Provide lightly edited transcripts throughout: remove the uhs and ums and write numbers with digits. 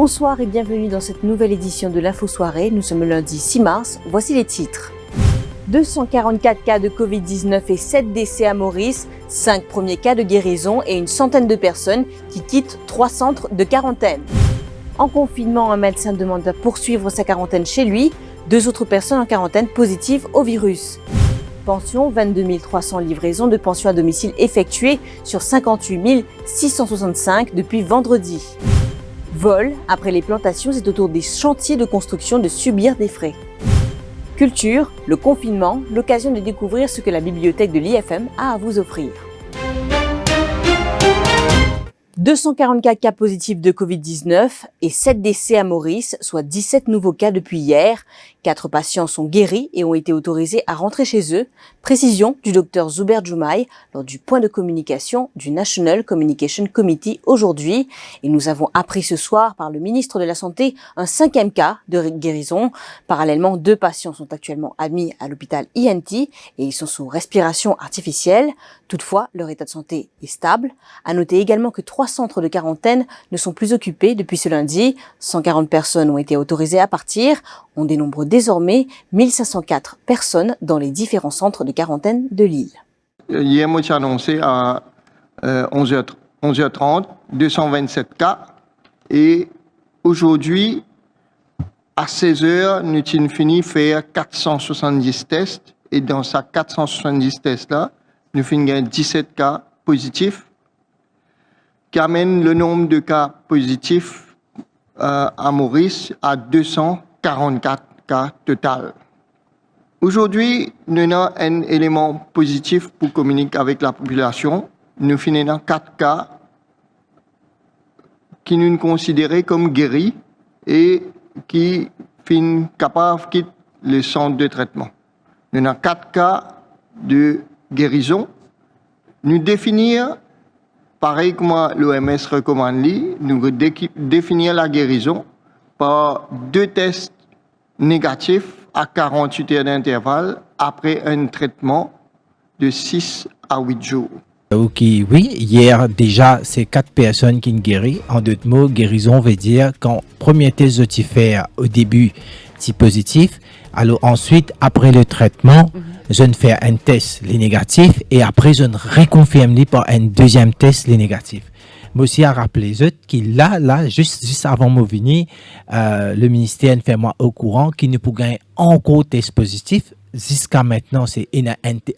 Bonsoir et bienvenue dans cette nouvelle édition de l'Info Soirée. Nous sommes le lundi 6 mars. Voici les titres. 244 cas de Covid-19 et 7 décès à Maurice, 5 premiers cas de guérison et une centaine de personnes qui quittent 3 centres de quarantaine. En confinement, un médecin demande à poursuivre sa quarantaine chez lui. 2 autres personnes en quarantaine positives au virus. Pension, 22 300 livraisons de pensions à domicile effectuées sur 58 665 depuis vendredi. Vol, après les plantations, c'est au tour des chantiers de construction de subir des frais. Culture, le confinement, l'occasion de découvrir ce que la bibliothèque de l'IFM a à vous offrir. 244 cas positifs de Covid-19 et 7 décès à Maurice, soit 17 nouveaux cas depuis hier. 4 patients sont guéris et ont été autorisés à rentrer chez eux. Précision du Dr Zuber Joumaï lors du point de communication du National Communication Committee aujourd'hui. Et nous avons appris ce soir par le ministre de la Santé un 5e cas de guérison. Parallèlement, 2 patients sont actuellement admis à l'hôpital INT et ils sont sous respiration artificielle. Toutefois, leur état de santé est stable. À noter également que 3 centres de quarantaine ne sont plus occupés depuis ce lundi. 140 personnes ont été autorisées à partir. On dénombre désormais 1504 personnes dans les différents centres de quarantaine de l'île. Hier, moi, j'ai annoncé à 11h30, 227 cas. Et aujourd'hui, à 16h, nous avons fini de faire 470 tests. Et dans ces 470 tests-là, nous avons 17 cas positifs, qui amène le nombre de cas positifs à Maurice à 244 cas total. Aujourd'hui, nous avons un élément positif pour communiquer avec la population. Nous finissons 4 cas qui nous considérons comme guéris et qui sont capables de quitter le centre de traitement. Nous avons 4 cas de guérison. Nous définir, pareil comme l'OMS recommande, nous définir la guérison par 2 tests négatifs à 48 heures d'intervalle après un traitement de 6 à 8 jours. Ok, oui, hier déjà, c'est 4 personnes qui ont guéri. En d'autres mots, guérison veut dire quand premier test de faire au début, c'est positif. Alors ensuite, après le traitement, je ne fais un test, les négatifs, et après, je ne reconfirme par un deuxième test, les négatifs. Mais aussi à rappeler qu'il là, juste avant de venir, le ministère fait moi au courant qu'il ne peut gagner encore test positif. Jusqu'à maintenant, c'est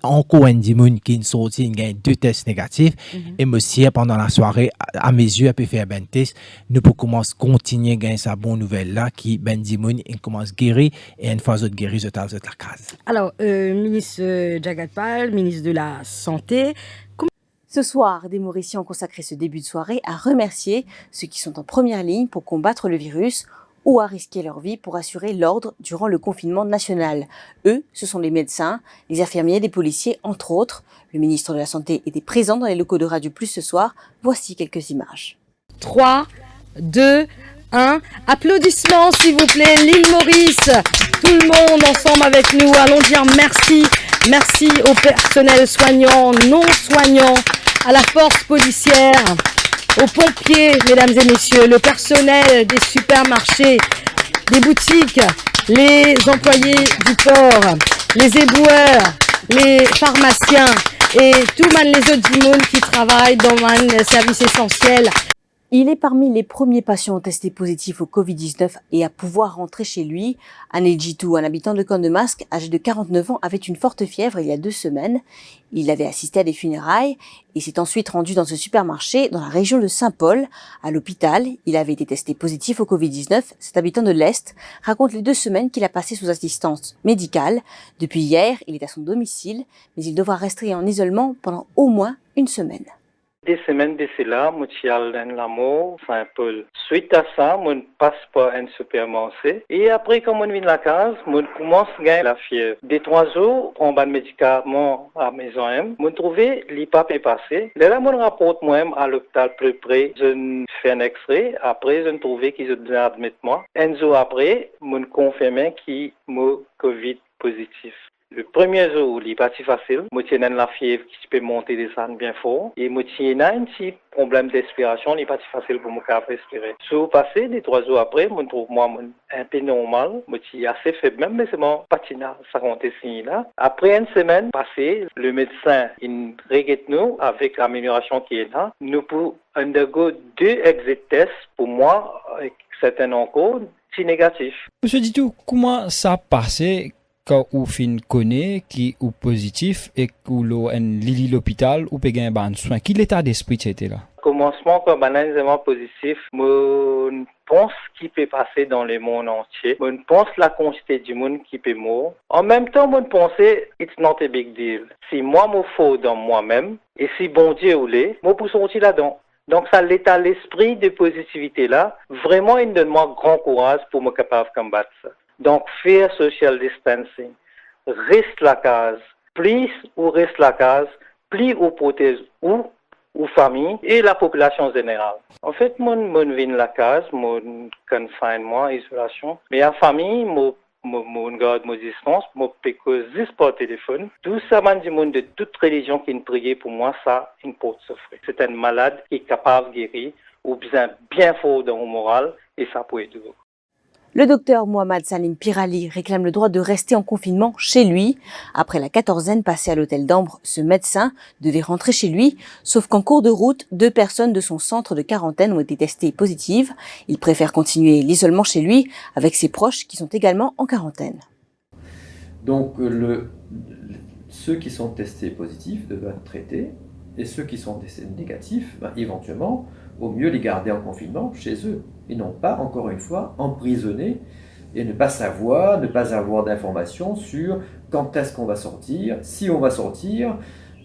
encore un dimoun qui est sorti, il gagne 2 tests négatifs. Et monsieur, pendant la soirée, à mes yeux, il peut faire un test. Nous pouvons commencer à continuer à gagner sa bonne nouvelle là, qui ben dimoun, il commence à guérir. Et une fois que guéri, je t'ai la case. Alors, ministre Jagad-Pal, ministre de la Santé. Ce soir, des Mauriciens ont consacré ce début de soirée à remercier ceux qui sont en première ligne pour combattre le virus ou à risquer leur vie pour assurer l'ordre durant le confinement national. Eux, ce sont les médecins, les infirmiers, les policiers, entre autres. Le ministre de la Santé était présent dans les locaux de Radio Plus ce soir. Voici quelques images. 3, 2, 1. Applaudissements, s'il vous plaît. L'île Maurice, tout le monde ensemble avec nous. Allons dire merci. Merci au personnel soignant, non soignant, à la force policière, aux pompiers, mesdames et messieurs, le personnel des supermarchés, des boutiques, les employés du port, les éboueurs, les pharmaciens et tous les autres dimones qui travaillent dans un service essentiel. Il est parmi les premiers patients testés positifs au Covid-19 et à pouvoir rentrer chez lui. Anel Jitou, un habitant de Cornemasque, âgé de 49 ans, avait une forte fièvre il y a 2 semaines. Il avait assisté à des funérailles et s'est ensuite rendu dans ce supermarché dans la région de Saint-Paul. À l'hôpital, il avait été testé positif au Covid-19. Cet habitant de l'Est raconte les 2 semaines qu'il a passées sous assistance médicale. Depuis hier, il est à son domicile, mais il devra rester en isolement pendant au moins 1 semaine. Des semaines de cela, je suis allé dans l'amour, Saint-Paul. Suite à ça, je passe par un supermarché. Et après, quand je viens à la case, je commence à gagner la fièvre. Des 3 jours, je prends un médicament à la maison. Je trouve l'IPAP est passé. Là, je rapporte moi-même à l'hôpital plus près. Je fais un extrait. Après, je trouve qu'ils ont admis moi. Un jour après, je confirme qu'il m'a Covid positif. Le premier jour, il n'est pas si facile. Moi, j'ai la fièvre qui peut monter des descendre bien fort. Et moi, j'ai un petit problème d'expiration, il n'est pas si facile pour moi de respirer. Sur passé, les 3 jours après, je trouve moi un peu normal. Moi, j'ai assez faible même, mais c'est mon patinage, ça compte ici là. Après une semaine passée, le médecin, il regarde nous avec l'amélioration qui est là. Nous pouvons undergo 2 exit tests pour moi, avec certains encore, c'est négatif. Monsieur Ditou, comment ça passé quand vous fin connaît qui ou positif et que vous en lili l'hôpital ou payez un ban soin? Quel état d'esprit c'était là? Commencement comme analysement positif, je pense qu'il peut passer dans le monde entier. Je pense la quantité du monde qui peut mourir. En même temps, je pense it's not a big deal. Si moi me faux dans moi-même et si bon Dieu ou l'est, moi pour sortir là-dedans. Donc ça l'état l'esprit de positivité là, vraiment il me donne moi grand courage pour me capable de combattre ça. Donc, faire social distancing, reste la case, plus ou reste la case, plus ou protège ou famille et la population générale. En fait, mon vin la case, mon confinement, isolation, mais la famille, mon garde mon distance, mon péco juste par téléphone. Tout ça, du monde de toute religion qui est priée pour moi, ça, une porte souffrir. C'est un malade qui est capable de guérir ou bien fort dans le moral et ça peut être. Le docteur Mohamed Salim Pirali réclame le droit de rester en confinement chez lui. Après la quatorzaine passée à l'hôtel d'Ambre, ce médecin devait rentrer chez lui, sauf qu'en cours de route, 2 personnes de son centre de quarantaine ont été testées positives. Il préfère continuer l'isolement chez lui avec ses proches qui sont également en quarantaine. Donc ceux qui sont testés positifs doivent être traités et ceux qui sont testés négatifs, éventuellement, au mieux les garder en confinement chez eux. Et non pas, encore une fois, emprisonnés et ne pas avoir d'informations sur quand est-ce qu'on va sortir, si on va sortir,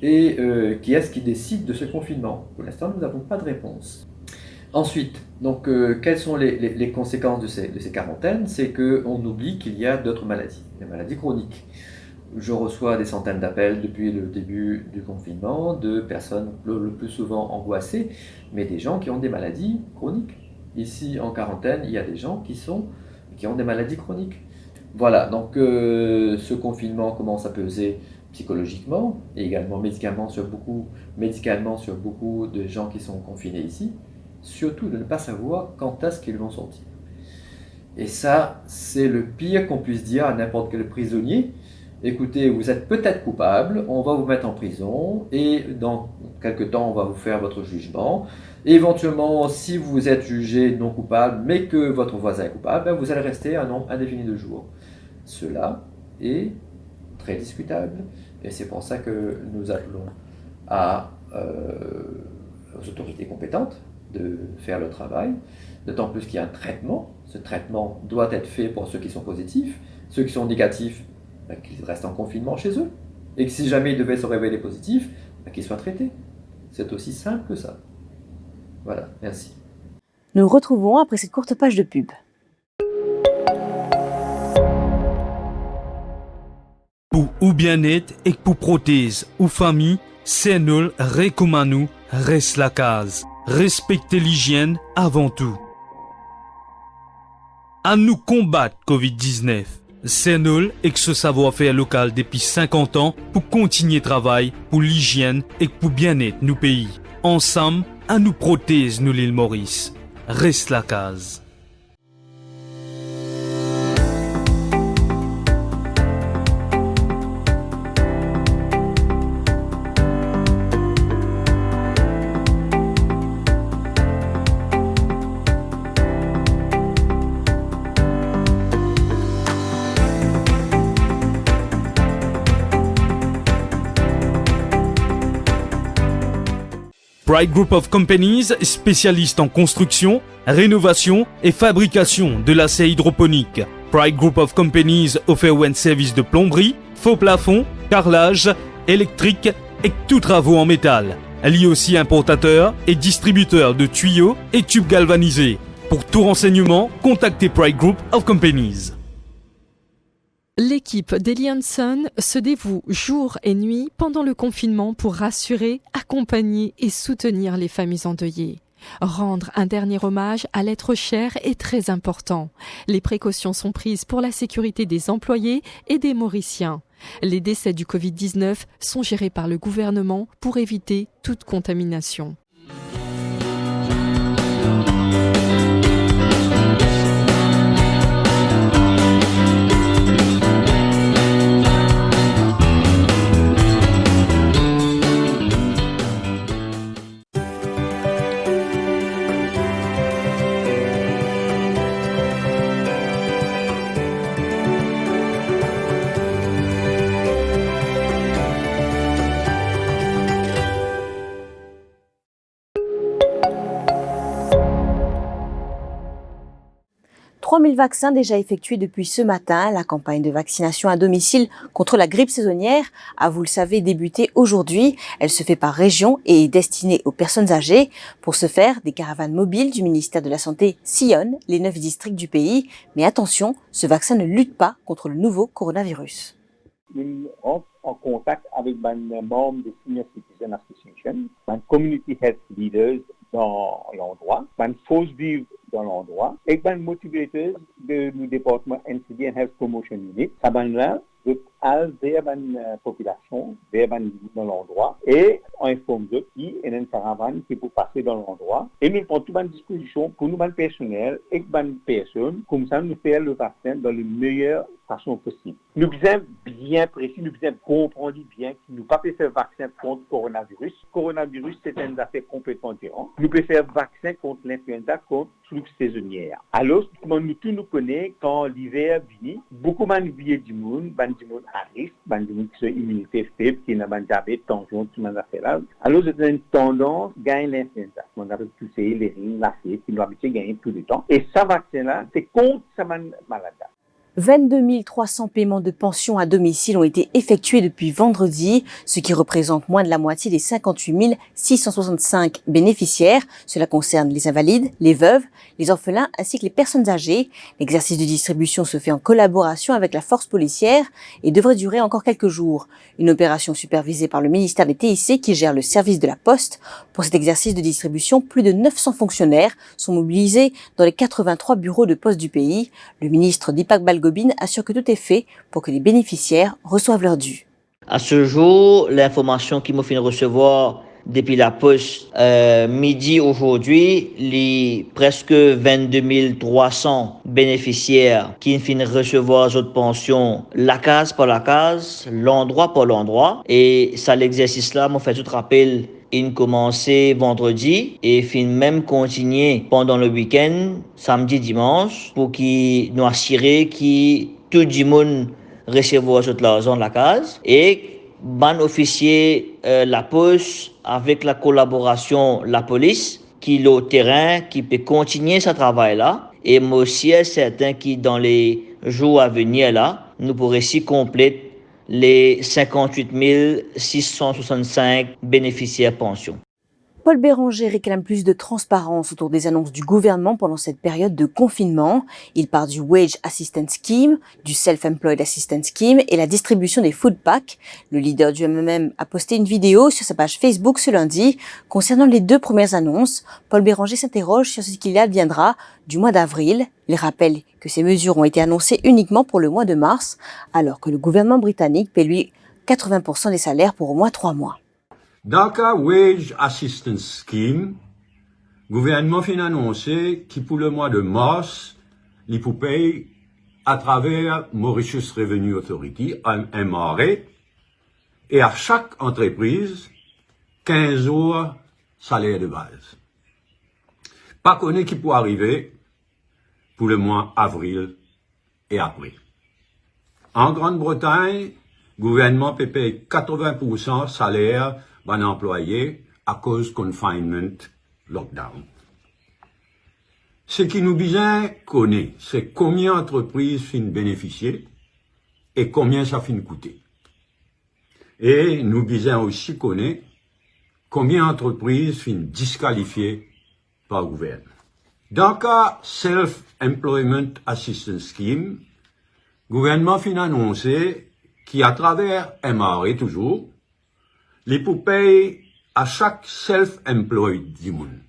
et qui est-ce qui décide de ce confinement. Pour l'instant, nous n'avons pas de réponse. Ensuite, donc, quelles sont les conséquences de ces quarantaines? C'est qu'on oublie qu'il y a d'autres maladies, les maladies chroniques. Je reçois des centaines d'appels depuis le début du confinement de personnes le plus souvent angoissées, mais des gens qui ont des maladies chroniques. Ici, en quarantaine, il y a des gens qui ont des maladies chroniques. Voilà, donc ce confinement commence à peser psychologiquement et également médicalement sur beaucoup de gens qui sont confinés ici. Surtout de ne pas savoir quand est-ce qu'ils vont sortir. Et ça, c'est le pire qu'on puisse dire à n'importe quel prisonnier. Écoutez, vous êtes peut-être coupable, on va vous mettre en prison et dans quelques temps, on va vous faire votre jugement. Et éventuellement, si vous êtes jugé non coupable, mais que votre voisin est coupable, vous allez rester un nombre indéfini de jours. Cela est très discutable et c'est pour ça que nous appelons aux autorités compétentes de faire le travail, d'autant plus qu'il y a un traitement. Ce traitement doit être fait pour ceux qui sont positifs, ceux qui sont négatifs, qu'ils restent en confinement chez eux, et que si jamais ils devaient se révéler positifs, qu'ils soient traités. C'est aussi simple que ça. Voilà, merci. Nous retrouvons après cette courte page de pub. Pour ou bien-être et pour prothèse ou famille, c'est nous recommandons reste la case. Respectez l'hygiène avant tout. À nous combattre Covid-19. C'est nous et que ce savoir-faire local depuis 50 ans pour continuer travail pour l'hygiène et pour bien-être nos pays. Ensemble, à nous protéger nous l'île Maurice. Reste la case. Pride Group of Companies, spécialiste en construction, rénovation et fabrication de l'acier hydroponique. Pride Group of Companies offre un service de plomberie, faux plafond, carrelage, électrique et tous travaux en métal. Elle est aussi importateur et distributeur de tuyaux et tubes galvanisés. Pour tout renseignement, contactez Pride Group of Companies. L'équipe d'Elianson se dévoue jour et nuit pendant le confinement pour rassurer, accompagner et soutenir les familles endeuillées. Rendre un dernier hommage à l'être cher est très important. Les précautions sont prises pour la sécurité des employés et des Mauriciens. Les décès du Covid-19 sont gérés par le gouvernement pour éviter toute contamination. « 3000 vaccins déjà effectués depuis ce matin. La campagne de vaccination à domicile contre la grippe saisonnière a, vous le savez, débuté aujourd'hui. Elle se fait par région et est destinée aux personnes âgées. Pour ce faire, des caravanes mobiles du ministère de la Santé sillonnent les 9 districts du pays. Mais attention, ce vaccin ne lutte pas contre le nouveau coronavirus. Nous rentrons en contact avec les membres de Senior Citizen Association, les Community Health Leaders dans l'endroit, les forces vives dans l'endroit, et les motivateurs de nos départements NCD and Health Promotion Unit. Ça va là, vers la population, dans l'endroit, et on informe eux qui est une caravane qui peut passer dans l'endroit. Et nous prenons toutes les dispositions pour nous, le personnel et les personnes, comme ça nous faire le vaccin dans la meilleure façon possible. Nous devons bien précis, nous devons comprendre bien que nous ne pouvons pas faire vaccin contre le coronavirus. Le coronavirus, c'est une affaire complètement différente. Nous pouvons faire vaccin contre l'influenza, contre flux saisonnière. Alors, comme nous tous nous connaissons, quand l'hiver vient, beaucoup de vieux du monde, du monde à risque, du monde qui ont une immunité faible, qui n'a pas de diabète, tension, tout le monde a fait là. Alors, c'est une tendance à gagner l'influenza. On a poussé les rhumes, la fièvre, qui nous habituent à gagner tout le temps. Et ce vaccin-là, c'est contre cette maladie. 22 300 paiements de pension à domicile ont été effectués depuis vendredi, ce qui représente moins de la moitié des 58 665 bénéficiaires. Cela concerne les invalides, les veuves, les orphelins ainsi que les personnes âgées. L'exercice de distribution se fait en collaboration avec la force policière et devrait durer encore quelques jours. Une opération supervisée par le ministère des TIC qui gère le service de la Poste. Pour cet exercice de distribution, plus de 900 fonctionnaires sont mobilisés dans les 83 bureaux de poste du pays. Le ministre Deepak Balgobin assure que tout est fait pour que les bénéficiaires reçoivent leur dû. À ce jour, l'information qu'il m'a fait recevoir depuis la poste midi aujourd'hui, les presque 22 300 bénéficiaires qui finissent recevoir autres pensions, la case par la case, l'endroit par l'endroit. Et ça, l'exercice là, m'a fait tout rappel. Il commençait vendredi et fin même continuer pendant le week-end, samedi, dimanche, pour qu'il nous assurer que tout le monde recevra toute l'argent de la case et ban officier la poste avec la collaboration la police qui est au terrain qui peut continuer ce travail là et moi aussi certain qui dans les jours à venir là nous pourrons aussi compléter les 58 665 bénéficiaires pension. Paul Béranger réclame plus de transparence autour des annonces du gouvernement pendant cette période de confinement. Il part du Wage Assistance Scheme, du Self-Employed Assistance Scheme et la distribution des food packs. Le leader du MMM a posté une vidéo sur sa page Facebook ce lundi concernant les 2 premières annonces. Paul Béranger s'interroge sur ce qu'il adviendra du mois d'avril. Il rappelle que ces mesures ont été annoncées uniquement pour le mois de mars, alors que le gouvernement britannique paie lui 80% des salaires pour au moins 3 mois. Dans le cas Wage Assistance Scheme, le gouvernement a annoncé qu'il pour le mois de mars, il peut payer à travers Mauritius Revenue Authority, MRA, et à chaque entreprise, 15 jours salaire de base. Pas connu qui peut arriver pour le mois avril et après. En Grande-Bretagne, le gouvernement peut payer 80% salaire d'un employé à cause confinement, lockdown. Ce qui nous besoin connaître, c'est combien d'entreprises fin bénéficier et combien ça fin coûter. Et nous besoin aussi connaître combien d'entreprises fin disqualifiées par le gouvernement. Dans le cas Self-Employment Assistance Scheme, le gouvernement fin annoncé qu'à travers MRA toujours, les pour payer à chaque self-employed du monde,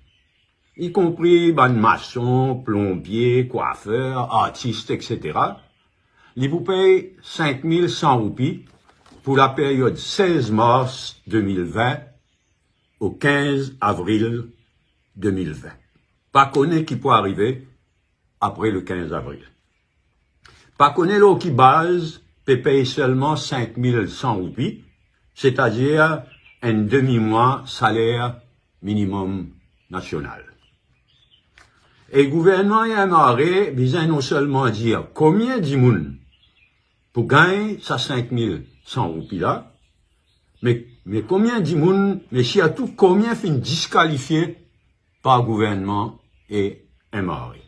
y compris maçon, plombier, coiffeur, artiste, etc. Les pour payer 5100 roupies pour la période 16 mars 2020 au 15 avril 2020. Pas connaît qui peut arriver après le 15 avril. Pas connaît l'eau qui base peut payer seulement 5100 roupies, c'est-à-dire un demi-mois salaire minimum national. Et le gouvernement y a marre, besoin non seulement dire combien d'imoun pour gagner sa 5100 roupies là, mais combien d'imoun, mais s'il y a tout, combien fin disqualifié par le gouvernement et un mari.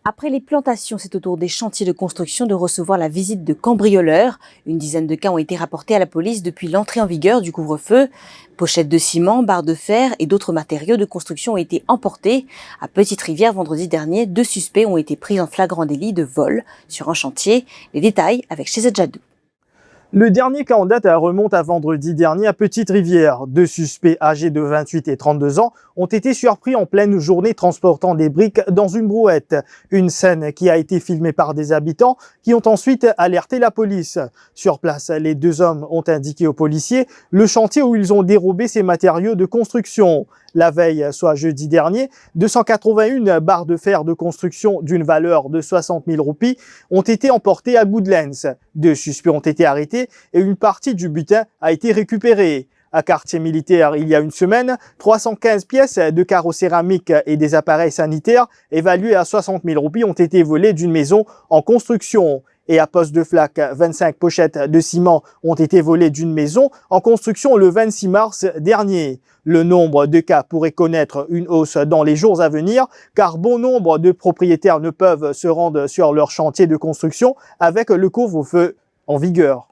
Après les plantations, c'est au tour des chantiers de construction de recevoir la visite de cambrioleurs. Une dizaine de cas ont été rapportés à la police depuis l'entrée en vigueur du couvre-feu. Pochettes de ciment, barres de fer et d'autres matériaux de construction ont été emportés. À Petite-Rivière, vendredi dernier, 2 suspects ont été pris en flagrant délit de vol sur un chantier. Les détails avec Shezad Jadou. Le dernier cas en date remonte à vendredi dernier à Petite-Rivière. 2 suspects âgés de 28 et 32 ans ont été surpris en pleine journée transportant des briques dans une brouette. Une scène qui a été filmée par des habitants qui ont ensuite alerté la police. Sur place, les 2 hommes ont indiqué aux policiers le chantier où ils ont dérobé ces matériaux de construction. La veille, soit jeudi dernier, 281 barres de fer de construction d'une valeur de 60 000 roupies ont été emportées à Goodlands. 2 suspects ont été arrêtés et une partie du butin a été récupérée. À Quartier Militaire, il y a une semaine, 315 pièces de carreaux céramiques et des appareils sanitaires évalués à 60 000 roupies ont été volés d'une maison en construction. Et à Poste de Flac, 25 pochettes de ciment ont été volées d'une maison en construction le 26 mars dernier. Le nombre de cas pourrait connaître une hausse dans les jours à venir, car bon nombre de propriétaires ne peuvent se rendre sur leur chantier de construction avec le couvre-feu en vigueur.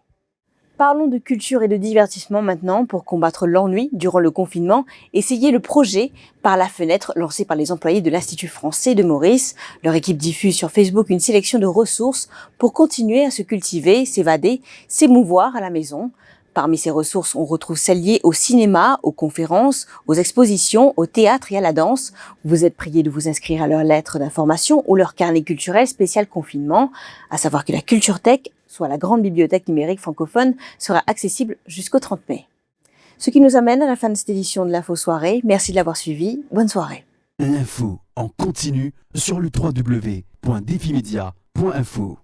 Parlons de culture et de divertissement maintenant pour combattre l'ennui durant le confinement. Essayez le projet Par la fenêtre lancé par les employés de l'Institut français de Maurice. Leur équipe diffuse sur Facebook une sélection de ressources pour continuer à se cultiver, s'évader, s'émouvoir à la maison. Parmi ces ressources, on retrouve celles liées au cinéma, aux conférences, aux expositions, au théâtre et à la danse. Vous êtes priés de vous inscrire à leur lettre d'information ou leur carnet culturel spécial confinement. À savoir que la Culture Tech, soit la grande bibliothèque numérique francophone, sera accessible jusqu'au 30 mai. Ce qui nous amène à la fin de cette édition de l'Info Soirée. Merci de l'avoir suivi. Bonne soirée. L'info en continu sur le www.defimedia.info.